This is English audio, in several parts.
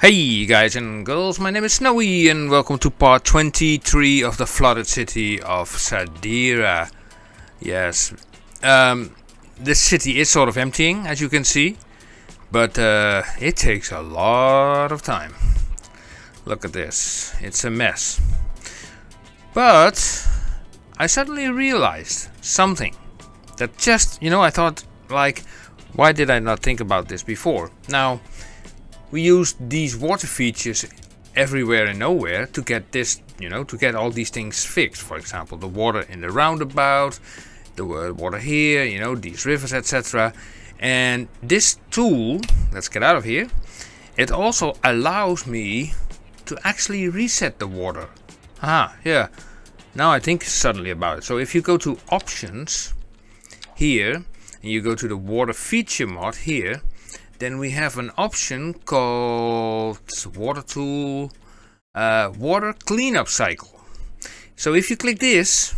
Hey guys and girls, my name is Snowy and welcome to part 23 of the flooded city of Sadira. Yes, this city is sort of emptying, as you can see, but it takes a lot of time. Look at this, it's a mess. But I suddenly realized something that just, I thought, like, why did I not think about this before? Now, we used these water features everywhere and nowhere to get this, to get all these things fixed. For example, the water in the roundabout, the water here, these rivers, etc. And this tool, let's get out of here, it also allows me to actually reset the water. Yeah. Now I think suddenly about it. So if you go to options here, and you go to the water feature mod here, then we have an option called water tool, water cleanup cycle. So if you click this,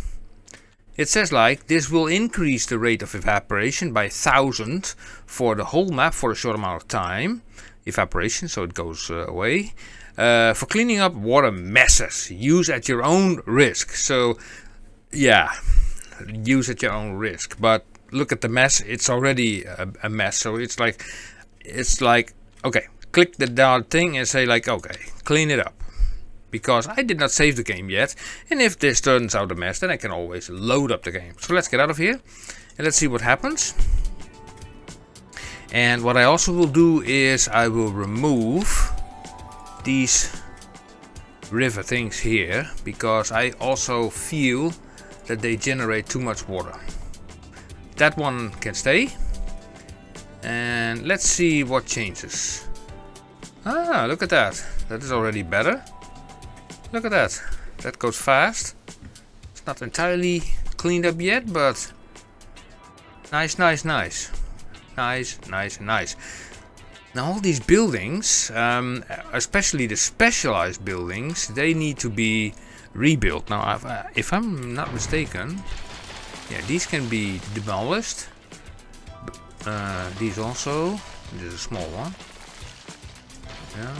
it says like this will increase the rate of evaporation by 1000 for the whole map for a short amount of time. Evaporation, so it goes away. For cleaning up water messes, use at your own risk. So yeah, use at your own risk. But look at the mess, it's already a mess. So it's like, okay, click the down thing and say like, okay, clean it up. Because I did not save the game yet. And if this turns out a mess, then I can always load up the game. So let's get out of here and let's see what happens. And what I also will do is I will remove these river things here, because I also feel that they generate too much water. That one can stay. And let's see what changes. Look at that. That is already better. Look at that. That goes fast. It's not entirely cleaned up yet, but nice. Nice. Now all these buildings, especially the specialized buildings, they need to be rebuilt. Now, if I'm not mistaken, yeah, these can be demolished. These also. This is a small one. Yeah.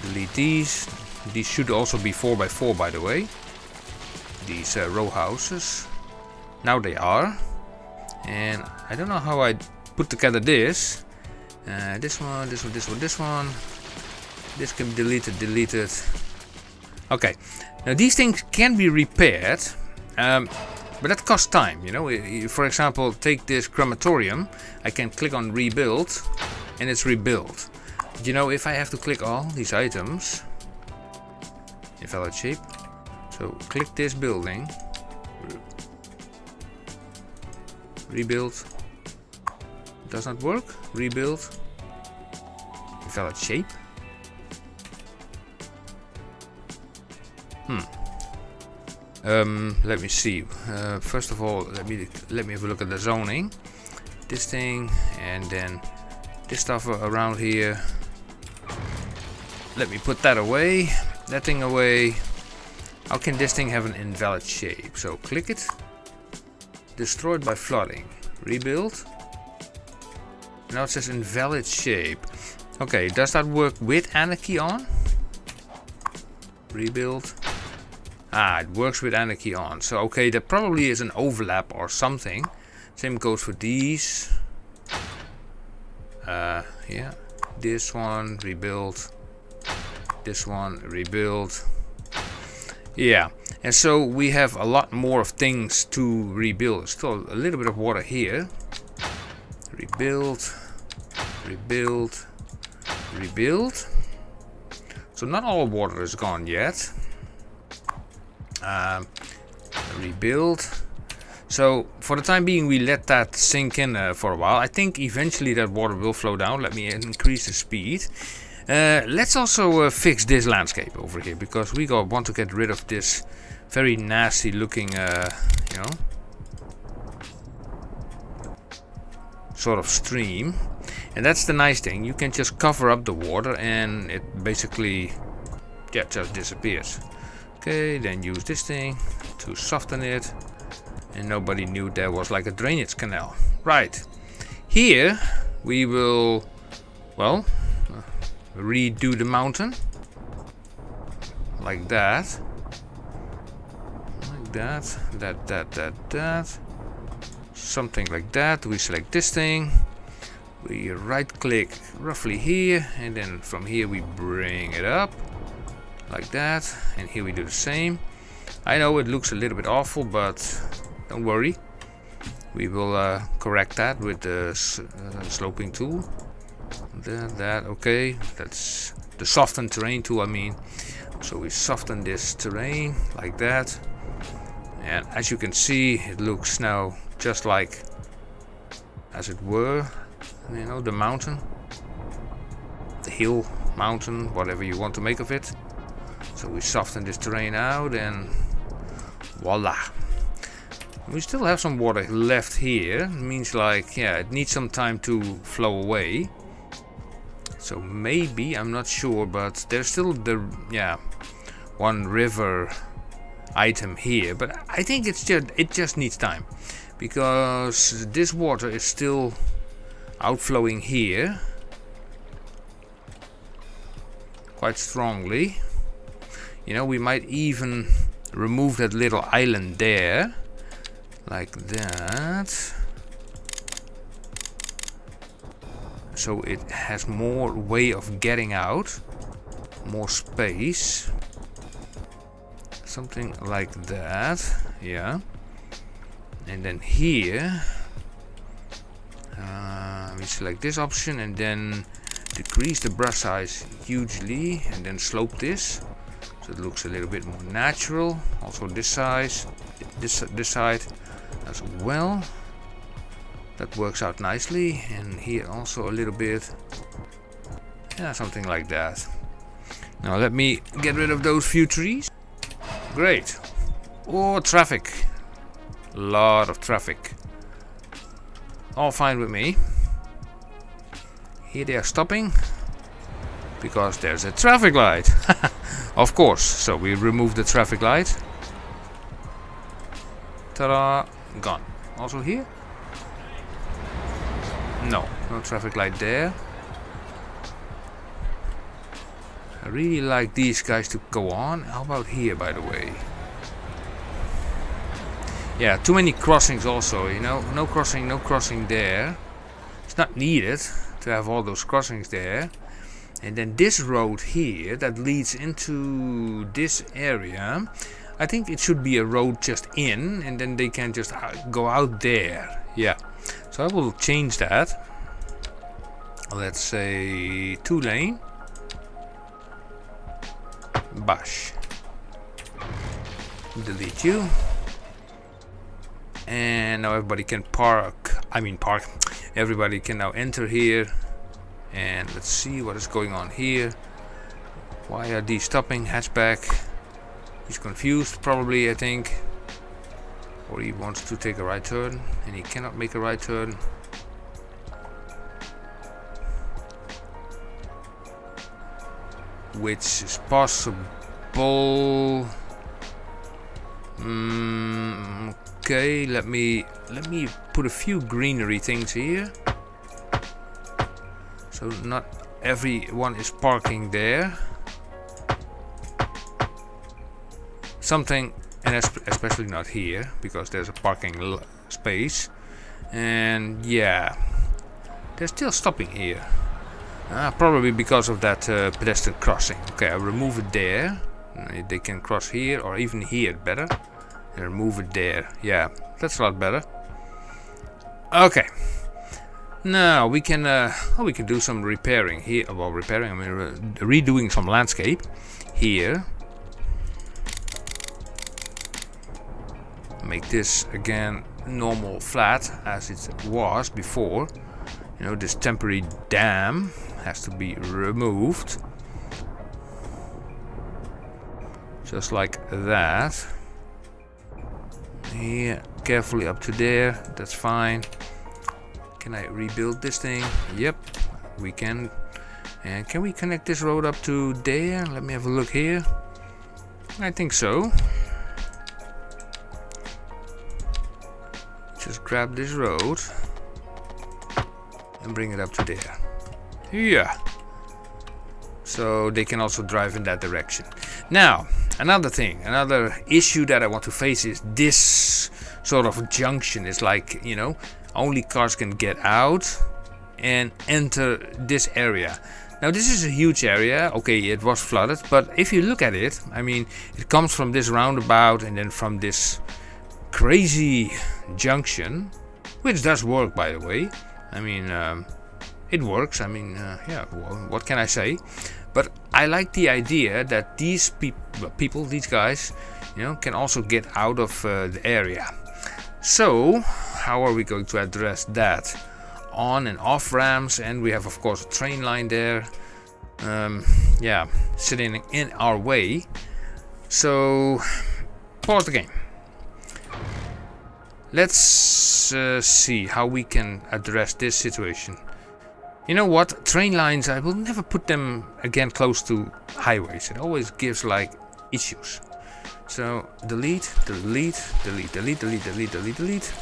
Delete these. These should also be 4x4, by the way. These row houses. Now they are. And I don't know how I put together this. This one. This can be deleted. Okay. Now these things can be repaired. But that costs time, For example, take this crematorium. I can click on rebuild and it's rebuilt. But if I have to click all these items, invalid shape. So click this building. Rebuild. Does not work. Rebuild. Invalid shape. Let me see. First of all, let me have a look at the zoning. This thing and then this stuff around here. Let me put that away. That thing away. How can this thing have an invalid shape? So click it. Destroyed by flooding. Rebuild. Now it says invalid shape. Okay, does that work with anarchy on? Rebuild. It works with anarchy on. So okay, there probably is an overlap or something. Same goes for these. Yeah. This one, rebuild. This one, rebuild. Yeah. And so we have a lot more of things to rebuild. Still a little bit of water here. Rebuild. Rebuild. Rebuild. So not all water is gone yet. Rebuild. So for the time being we let that sink in for a while. I think eventually that water will flow down. Let me increase the speed. Let's also fix this landscape over here, because we want to get rid of this very nasty looking sort of stream. And that's the nice thing, you can just cover up the water and it basically just disappears. Okay, then use this thing to soften it, and nobody knew there was like a drainage canal. Right, here we will well, redo the mountain. Like that. Like that. That. Something like that. We select this thing. We right click roughly here. And then from here we bring it up. Like that. And here we do the same. I know it looks a little bit awful, but don't worry. We will correct that with the sloping tool. That, okay. That's the soften terrain tool, I mean. So we soften this terrain like that. And as you can see, it looks now just like, as it were, you know, the mountain. The hill, mountain, whatever you want to make of it. So we soften this terrain out and voila. We still have some water left here. It means like, yeah, it needs some time to flow away. So maybe, I'm not sure, but there's still the, yeah, one river item here. But I think it just needs time. Because this water is still outflowing here. Quite strongly. You know, we might even remove that little island there. Like that. So it has more way of getting out. More space. Something like that. Yeah. And then here. We select this option and then decrease the brush size hugely. And then slope this. So it looks a little bit more natural. Also this size. This side as well. That works out nicely. And here also a little bit. Yeah, something like that. Now let me get rid of those few trees. Great. Oh, traffic. Lot of traffic. All fine with me. Here they are stopping. Because there's a traffic light. Of course. So we remove the traffic light. Ta-da. Gone. Also here? No traffic light there. I really like these guys to go on. How about here, by the way? Yeah, too many crossings also, you know. No crossing there. It's not needed to have all those crossings there. And then this road here that leads into this area, I think it should be a road just in, and then they can just go out there. Yeah. So I will change that. Let's say 2-lane. Bash. Delete you. And now everybody can park. Everybody can now enter here. And let's see what is going on here. Why are these stopping? Hatchback. He's confused probably, I think. Or he wants to take a right turn. And he cannot make a right turn. Which is possible. Okay, let me put a few greenery things here. So not everyone is parking there. Something, and especially not here, because there's a parking space. And yeah, they're still stopping here. Probably because of that pedestrian crossing. Okay, I'll remove it there. They can cross here or even here better. And remove it there. Yeah, that's a lot better. Okay. Now we can do some repairing here. Well, repairing. I mean, redoing some landscape here. Make this again normal flat as it was before. You know, this temporary dam has to be removed. Just like that. Here, carefully up to there. That's fine. Can I rebuild this thing? Yep, we can. And can we connect this road up to there? Let me have a look here. I think so. Just grab this road and bring it up to there. Yeah. So they can also drive in that direction. Now, another thing, another issue that I want to face is this sort of junction. It's like, you know, only cars can get out and enter this area. Now this is a huge area. Okay, it was flooded, but if you look at it, I mean, it comes from this roundabout and then from this crazy junction, which does work, by the way. I mean, it works. I mean, yeah, what can I say? But I like the idea that these people, these guys, you know, can also get out of the area. So how are we going to address that? On and off ramps, and we have of course a train line there, yeah, sitting in our way. So pause the game. Let's see how we can address this situation. You know what, train lines, I will never put them again close to highways. It always gives like issues. So delete, delete, delete, delete, delete, delete, delete, delete.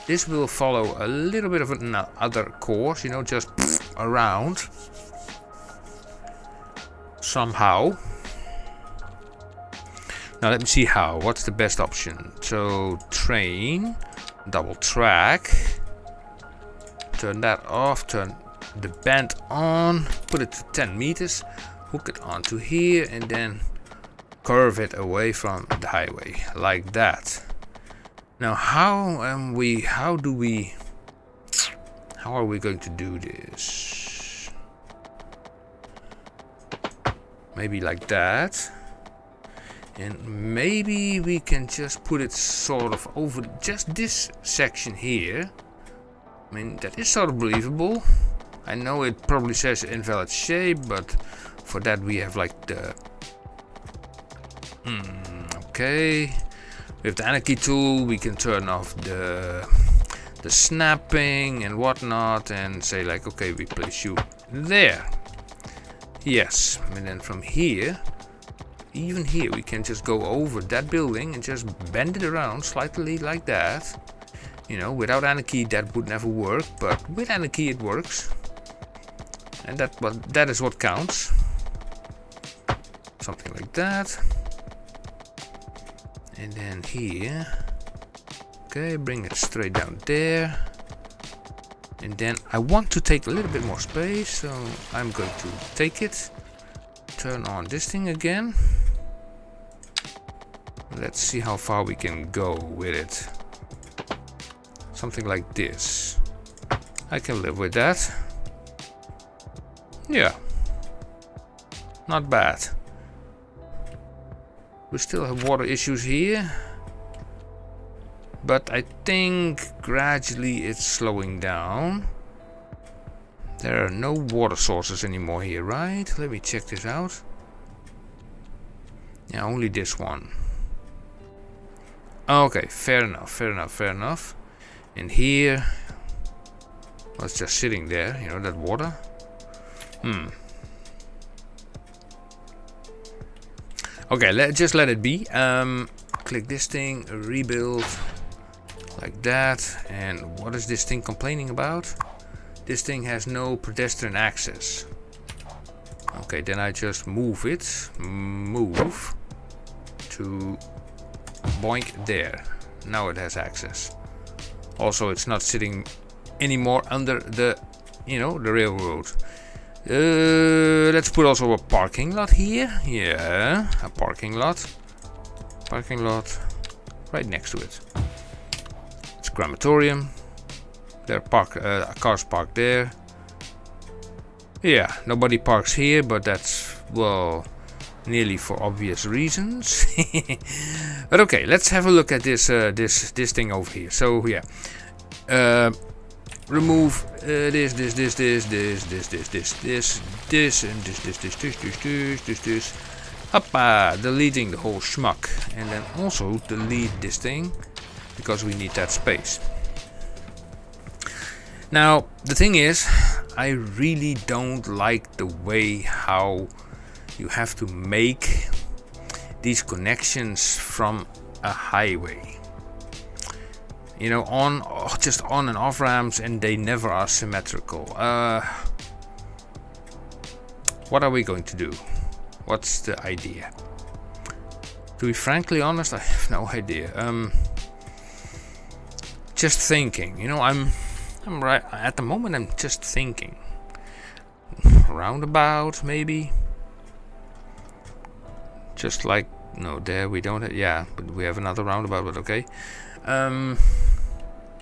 This will follow a little bit of another course, you know, just around somehow. Now let me see how. What's the best option? So train, double track, turn that off, turn the bend on, put it to 10 meters, hook it onto here, and then curve it away from the highway like that. Now how are we going to do this? Maybe like that. And maybe we can just put it sort of over just this section here. I mean, that is sort of believable. I know it probably says invalid shape, but for that we have like the okay. With the anarchy tool we can turn off the snapping and whatnot and say like, okay, we place you there. Yes, and then from here, even here, we can just go over that building and just bend it around slightly like that. You know, without anarchy that would never work, but with anarchy it works. And that is what counts. Something like that. And then here, okay, bring it straight down there. And then I want to take a little bit more space, so I'm going to take it. Turn on this thing again. Let's see how far we can go with it. Something like this. I can live with that. Yeah. Not bad. We still have water issues here, but I think gradually it's slowing down. There are no water sources anymore here, right? Let me check this out. Yeah, only this one. Okay, fair enough, fair enough, fair enough. And here, well, it's just sitting there, you know, that water. Okay, just let it be. Click this thing, rebuild, like that. And what is this thing complaining about? This thing has no pedestrian access. Okay, then I just move it. Move to boink there. Now it has access. Also, it's not sitting anymore under the, you know, the railroad. Let's put also a parking lot here. Yeah, a parking lot. Parking lot right next to it. It's crematorium. There are cars parked there. Yeah, nobody parks here, but that's, well, nearly for obvious reasons. But okay, let's have a look at this this thing over here. So yeah, remove this, and this. Hoppa, deleting the whole schmuck, and then also delete this thing because we need that space. Now the thing is, I really don't like the way how you have to make these connections from a highway. You know, just on and off ramps, and they never are symmetrical. What are we going to do? What's the idea? To be frankly honest, I have no idea. Just thinking. You know, I'm right at the moment. I'm just thinking. Roundabout, maybe. Just like no, there we don't have. Yeah, but we have another roundabout. But okay.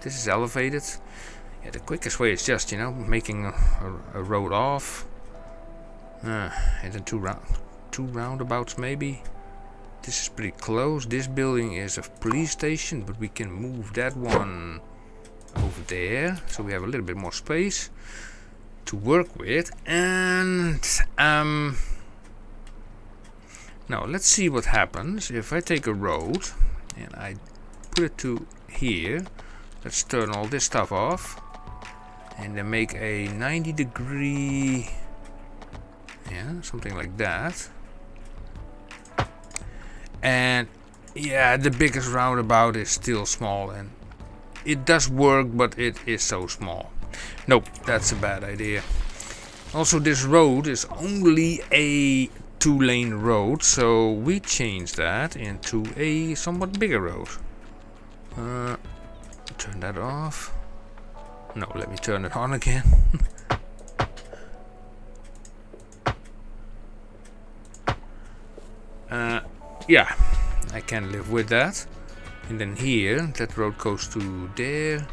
This is elevated. Yeah, the quickest way is just, you know, making a road off. And then two roundabouts maybe. This is pretty close. This building is a police station, but we can move that one over there, so we have a little bit more space to work with. And now let's see what happens if I take a road and I put it to here. Let's turn all this stuff off and then make a 90-degree, yeah, something like that. And yeah, the biggest roundabout is still small, and it does work, but it is so small. Nope, that's a bad idea. Also, this road is only a 2-lane road, so we change that into a somewhat bigger road. Turn that off. No, let me turn it on again. Yeah, I can live with that. And then here, that road goes to there.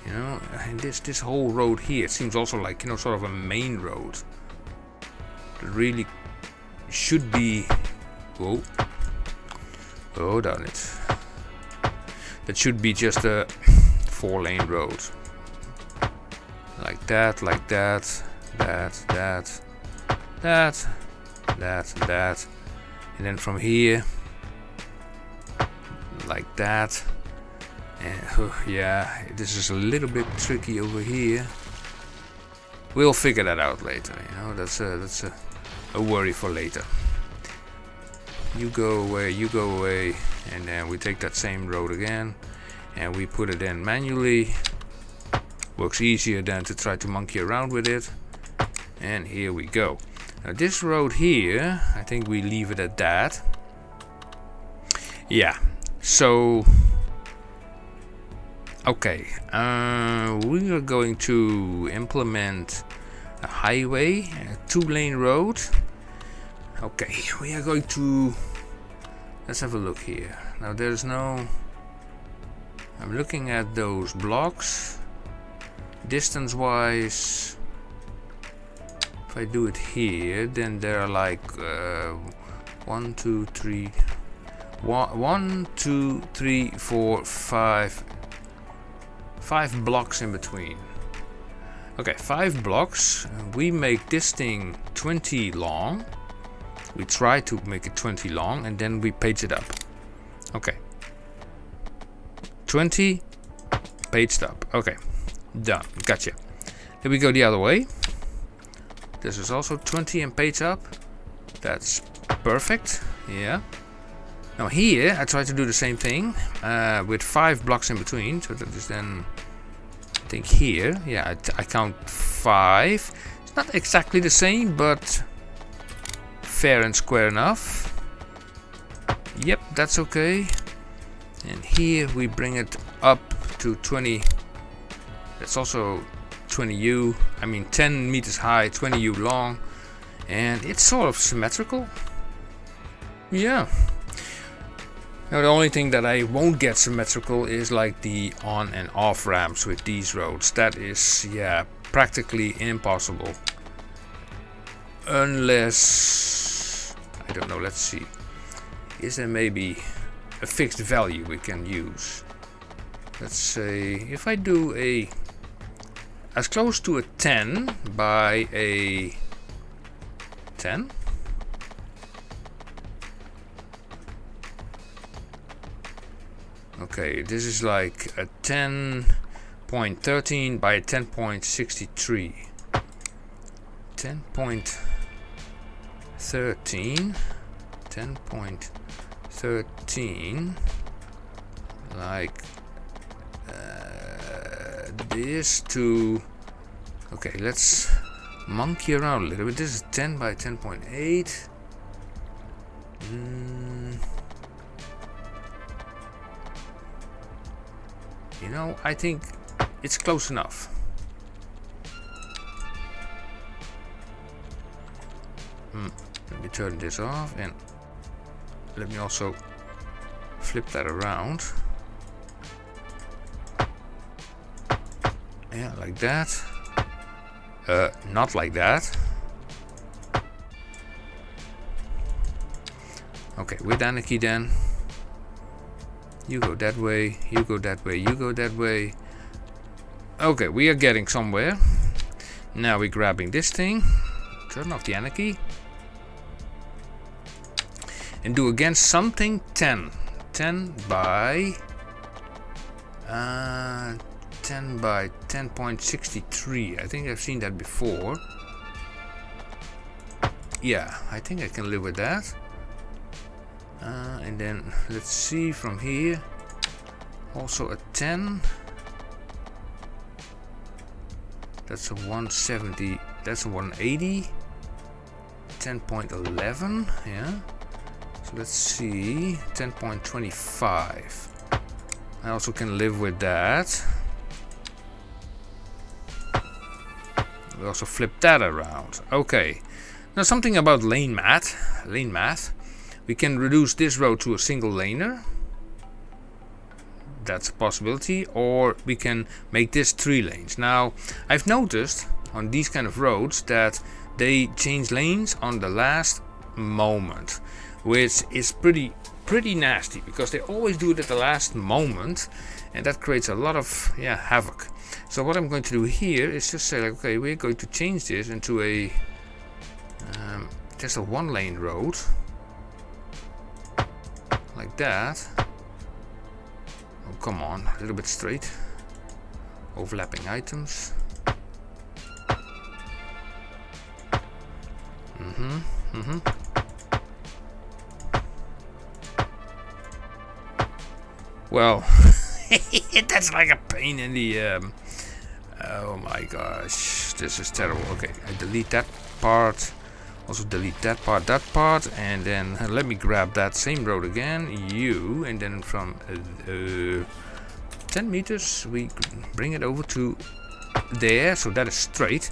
You know, and this whole road here, it seems also like, you know, sort of a main road. It really should be. Whoa. Oh, darn it. That should be just a 4-lane road. Like that, like that, that. And then from here, like that. And yeah, this is a little bit tricky over here. We'll figure that out later. You know, that's a worry for later. You go away, and then we take that same road again, and we put it in manually. Works easier than to try to monkey around with it. And here we go. Now this road here, I think we leave it at that. Yeah, so okay, we are going to implement a highway, a 2-lane road. Okay, we are going to, let's have a look here. Now there's no, I'm looking at those blocks, distance wise. If I do it here, then there are like 1, 2, 3, 4, 5 blocks in between. Okay, 5 blocks. We make this thing 20 long. We try to make it 20 long, and then we page it up. Okay, 20 paged up. Okay, done. Gotcha. Then we go the other way. This is also 20 and page up. That's perfect. Yeah. Now here I try to do the same thing with 5 blocks in between. So that is then, I think here, yeah, I count 5. It's not exactly the same, but fair and square enough. Yep, that's okay. And here we bring it up to 20. That's also 20U. I mean 10 meters high, 20U long, and it's sort of symmetrical. Yeah. Now the only thing that I won't get symmetrical is like the on and off ramps with these roads. That is, yeah, practically impossible. Unless, I don't know, let's see. Is there maybe a fixed value we can use? Let's say if I do a as close to a 10 by a 10. Okay, this is like a 10.13 by a 10.63. 10.13. 10.13. Like this to... Okay, let's monkey around a little bit. This is 10 by 10.8. You know, I think it's close enough. Let me turn this off and let me also flip that around. Yeah, like that. Not like that. Okay, with anarchy then. You go that way, you go that way, you go that way. Okay, we are getting somewhere. Now we're grabbing this thing. Turn off the anarchy. And do again something 10. 10 by 10.63. I think I've seen that before. Yeah, I think I can live with that. And then let's see from here. Also a 10. That's a 170. That's a 180. 10.11. Yeah. So let's see. 10.25. I also can live with that. We also flip that around. Okay. Now something about lane math. We can reduce this road to a single laner. That's a possibility. Or we can make this 3 lanes. Now I've noticed on these kind of roads that they change lanes on the last moment, which is pretty nasty, because they always do it at the last moment, and that creates a lot of havoc. So what I'm going to do here is just say, like, okay, we're going to change this into a just a 1-lane road, like that. Oh, come on, a little bit straight. Overlapping items. Well, that's like a pain in the... oh my gosh, this is terrible. Okay, I delete that part. Also delete that part, and then let me grab that same road again, and then from 10 meters we bring it over to there, so that is straight.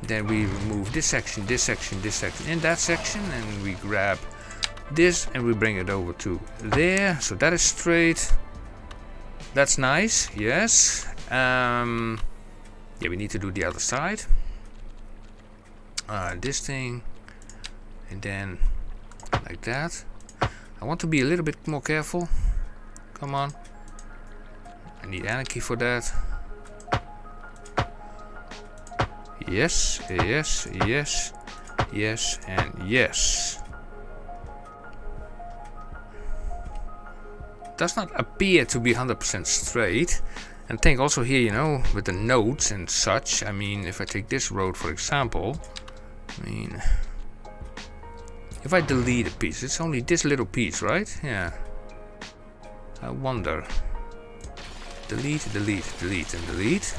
Then we remove this section, and that section, and we grab this and we bring it over to there, so that is straight. That's nice. Yes. Yeah, we need to do the other side. This thing, and then like that. I want to be a little bit more careful. Come on, I need anarchy for that. Yes, yes, yes, yes, and yes. Does not appear to be 100% straight. And think also here, you know, with the nodes and such. I mean, if I take this road for example, I mean, if I delete a piece, it's only this little piece, right? Yeah. I wonder. Delete, delete, delete, and delete.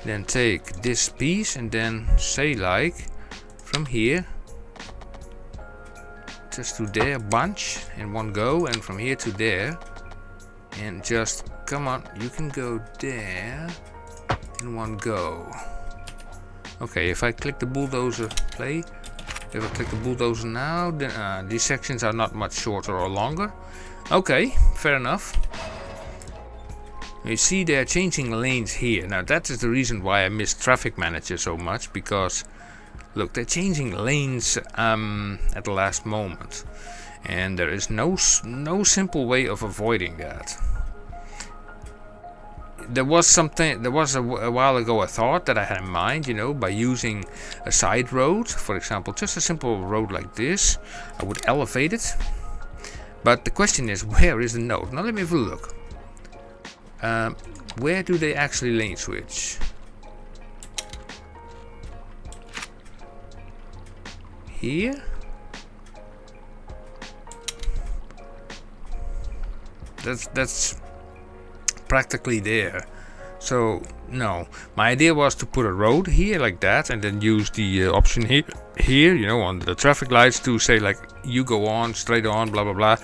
Then take this piece and then say, like, from here just to there, bunch in one go, and from here to there, and just come on, you can go there in one go. Okay, if I click the bulldozer play, if I click the bulldozer now, then these sections are not much shorter or longer. Okay, fair enough. You see they're changing lanes here. Now that is the reason why I miss Traffic Manager so much, because look, they're changing lanes at the last moment, and there is no simple way of avoiding that. There was a while ago I thought that I had in mind, you know, by using a side road, for example, just a simple road like this, I would elevate it. But the question is, where is the node? Now let me have a look. Where do they actually lane switch? Here? That's practically there. So no, my idea was to put a road here like that, and then use the option here, you know, on the traffic lights to say like, you go on, straight on, blah blah blah,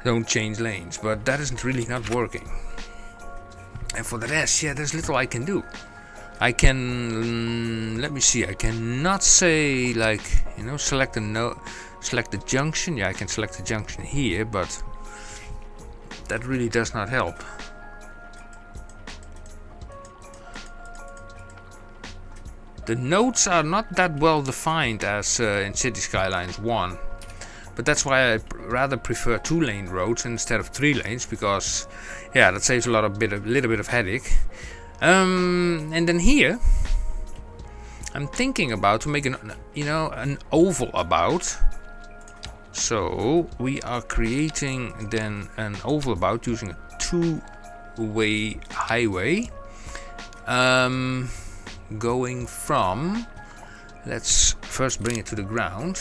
don't change lanes. But that isn't really not working. And for the rest, yeah, there's little I can do. I can, let me see, I cannot say like, you know, select the junction. Yeah, I can select the junction here, but that really does not help. The nodes are not that well defined as in Cities Skylines 1, but that's why I rather prefer 2-lane roads instead of 3 lanes, because yeah, that saves a little bit of headache. And then here I'm thinking about to make an oval about. So we are creating then an oval about using a 2-way highway. Going from, let's first bring it to the ground,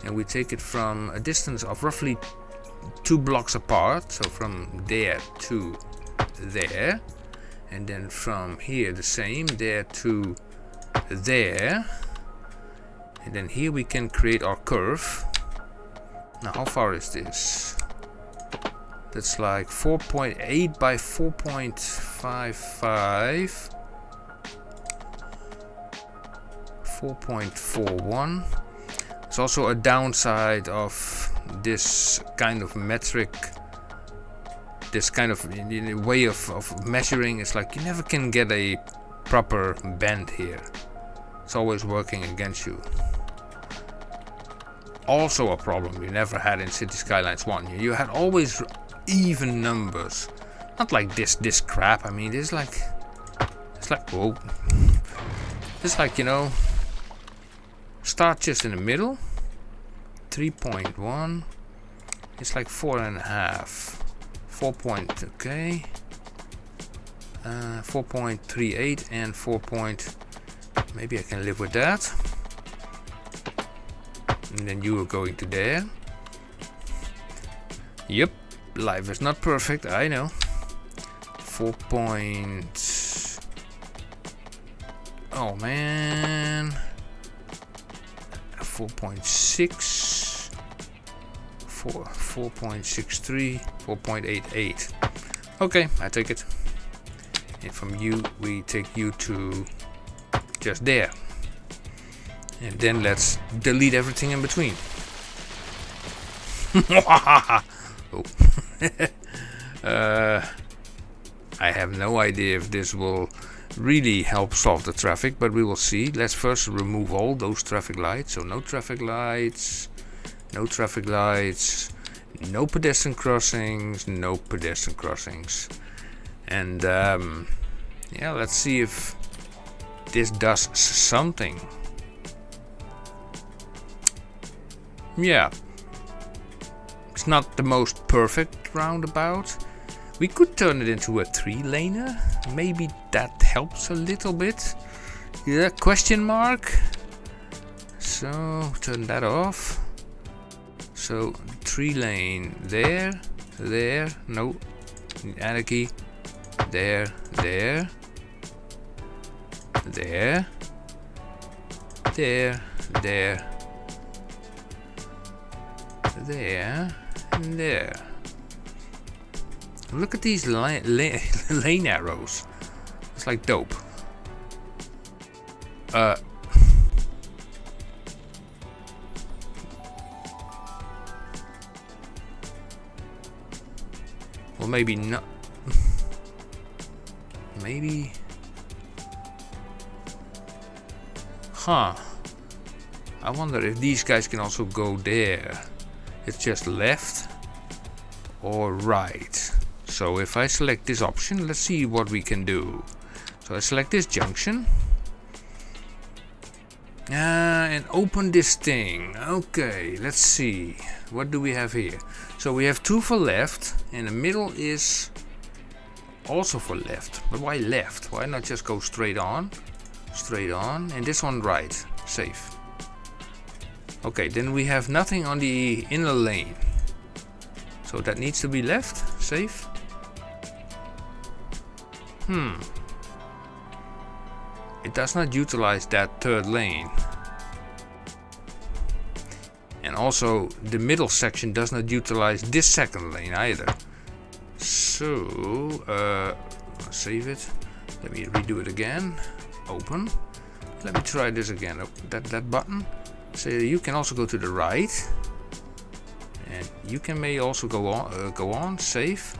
and we take it from a distance of roughly 2 blocks apart, so from there to there, and then from here the same, there to there, and then here we can create our curve. Now how far is this? That's like 4.8 by 4.55. 4.41. There's also a downside of this kind of metric, this kind of way of measuring. It's like you never can get a proper bend here. It's always working against you. Also a problem you never had in Cities Skylines 1. You had always even numbers. Not like this crap. I mean, it's like, whoa. It's like, you know, start just in the middle. 3.1. It's like 4.5. 4. Okay. 4.38 and 4. Maybe I can live with that. And then you are going to there. Yep, life is not perfect, I know. 4. Oh man. 4.6. 4.63. 4.88. Okay, I take it. And from you, we take you to just there. And then let's delete everything in between. Oh. I have no idea if this will really help solve the traffic, but we will see. Let's first remove all those traffic lights. So no traffic lights, no traffic lights, no pedestrian crossings, no pedestrian crossings. And yeah, let's see if this does something. Yeah, it's not the most perfect roundabout. We could turn it into a 3-laner. Maybe that helps a little bit. Yeah, question mark. So turn that off. So 3-lane there, there, no, anarchy, there, there, there, there, there, there, and there. Look at these lane arrows. It's like dope. Well, maybe not. Maybe. Huh. I wonder if these guys can also go there. It's just left or right. So if I select this option, let's see what we can do. So I select this junction. And open this thing. Okay, let's see. What do we have here? So we have 2 for left, and the middle is also for left. But why left? Why not just go straight on? Straight on. And this one right. Safe. Okay, then we have nothing on the inner lane. So that needs to be left. Safe. It does not utilize that third lane. And also the middle section does not utilize this second lane either. So, save it. Let me redo it again. Open. Let me try this again. Oh, that button. So you can also go to the right. And you may also go on, save.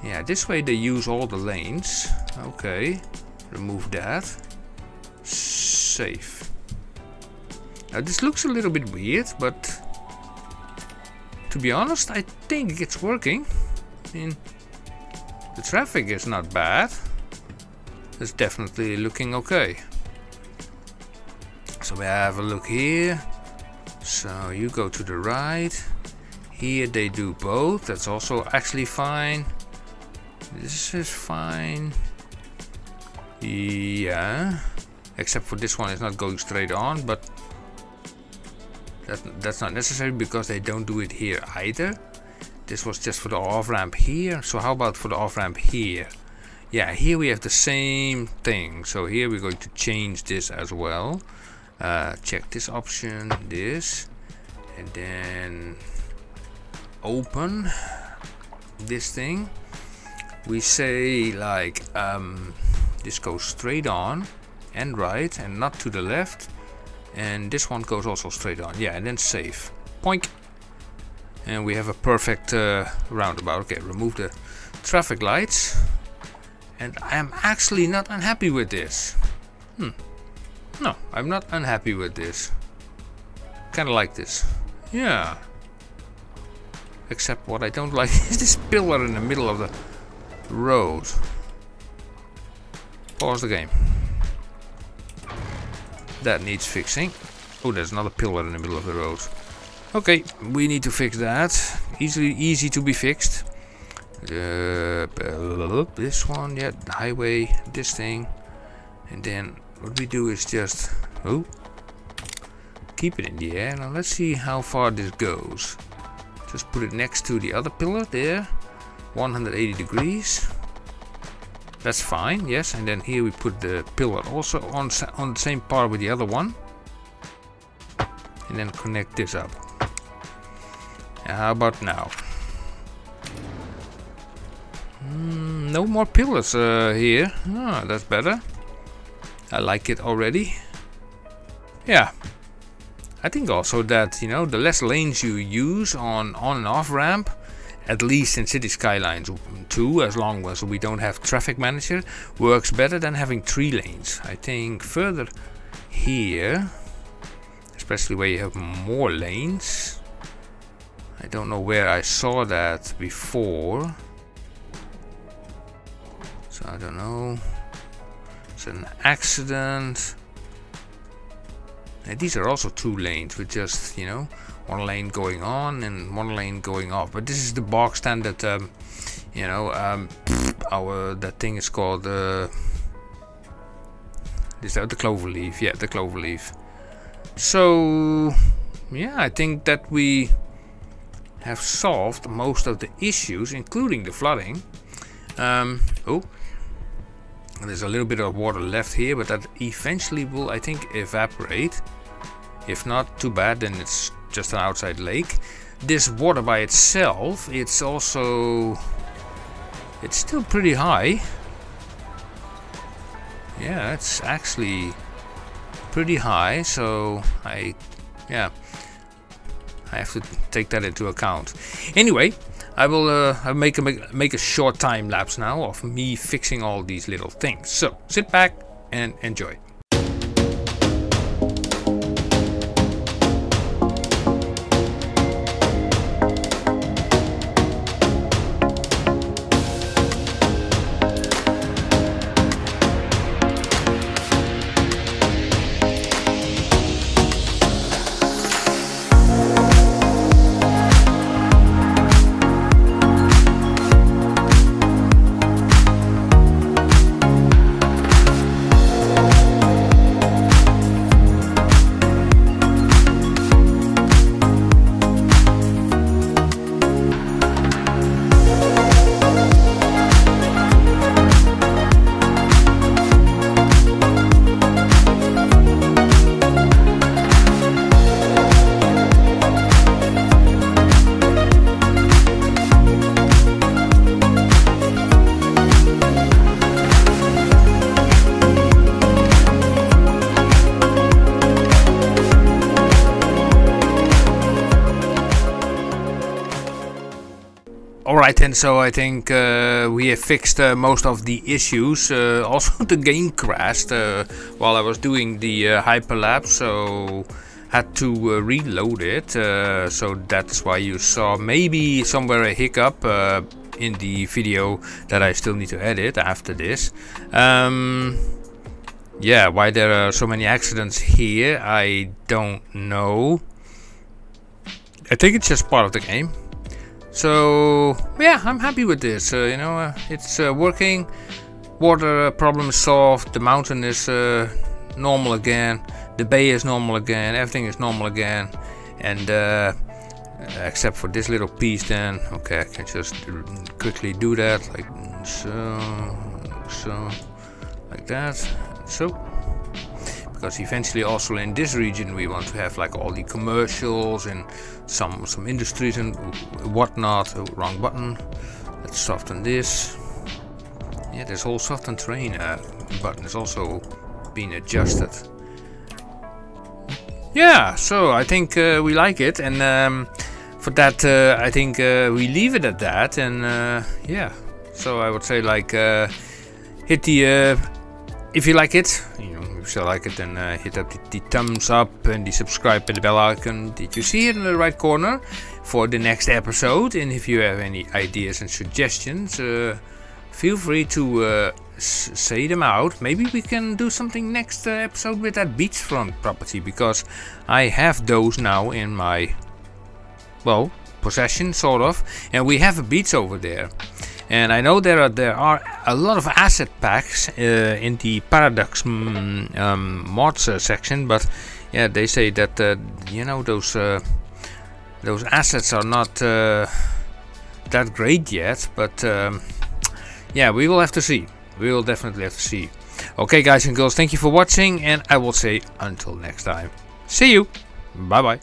Yeah, this way they use all the lanes. Okay. Remove that. Save. Now this looks a little bit weird, but to be honest, I think it's working. I mean, the traffic is not bad. It's definitely looking okay. So we have a look here. So you go to the right. Here they do both. That's also actually fine. This is fine. Yeah. Except for this one, it's not going straight on, but that's not necessary because they don't do it here either. This was just for the off-ramp here. So how about for the off-ramp here? Yeah, here we have the same thing. So here we're going to change this as well. Check this option, this, and then open this thing. We say like this goes straight on and right and not to the left, and this one goes also straight on. Yeah, and then save. Poink. And we have a perfect roundabout. Okay, remove the traffic lights. And I am actually not unhappy with this. No, I'm not unhappy with this. Kinda like this. Yeah. Except what I don't like is this pillar in the middle of the road. Pause the game. That needs fixing. Oh, there's another pillar in the middle of the road. Okay, we need to fix that. Easy to be fixed. This one, yeah, the highway, this thing. And then what we do is just keep it in the air. Now let's see how far this goes. Just put it next to the other pillar there. 180 degrees. That's fine, yes. And then here we put the pillar also on the same part with the other one. And then connect this up. How about now? No more pillars here. Oh, that's better. I like it already. Yeah. I think also that, you know, the less lanes you use on and off ramp, at least in Cities Skylines 2, as long as we don't have traffic manager, works better than having 3 lanes. I think further here, especially where you have more lanes. I don't know where I saw that before. So I don't know. It's an accident. And these are also 2 lanes with just, you know, 1 lane going on and 1 lane going off. But this is the bog standard, you know, that thing is called, is that the cloverleaf? Yeah, the cloverleaf. So, yeah, I think that we have solved most of the issues, including the flooding. Oh, there's a little bit of water left here, but that eventually will, I think, evaporate. If not, too bad, then it's just an outside lake. This water by itself, it's still pretty high. Yeah, it's actually pretty high, so I have to take that into account. Anyway, I will make a short time lapse now of me fixing all these little things. So sit back and enjoy. Alright then, so I think we have fixed most of the issues. Also the game crashed while I was doing the hyperlapse, so had to reload it. So that's why you saw maybe somewhere a hiccup in the video that I still need to edit after this. Yeah, why there are so many accidents here, I don't know. I think it's just part of the game. So yeah, I'm happy with this. You know, it's working. Water problem is solved. The mountain is normal again. The bay is normal again. Everything is normal again. And except for this little piece, then okay, I can just quickly do that, like so, like that, so. Because eventually also in this region we want to have like all the commercials and some industries and whatnot. Oh, wrong button. Let's soften this. Yeah, this whole soften terrain button is also being adjusted. Yeah, so I think we like it, and for that I think we leave it at that. And yeah, so I would say like hit the if you like it, you know, if you like it, then hit up the thumbs up and the subscribe and the bell icon that you see here in the right corner for the next episode. And if you have any ideas and suggestions, feel free to say them out. Maybe we can do something next episode with that beachfront property, because I have those now in my, well, possession sort of, and we have a beach over there. And I know there are a lot of asset packs in the Paradox mods section, but yeah, they say that you know, those assets are not that great yet. But yeah, we will have to see. We will definitely have to see. Okay, guys and girls, thank you for watching, and I will say until next time. See you. Bye bye.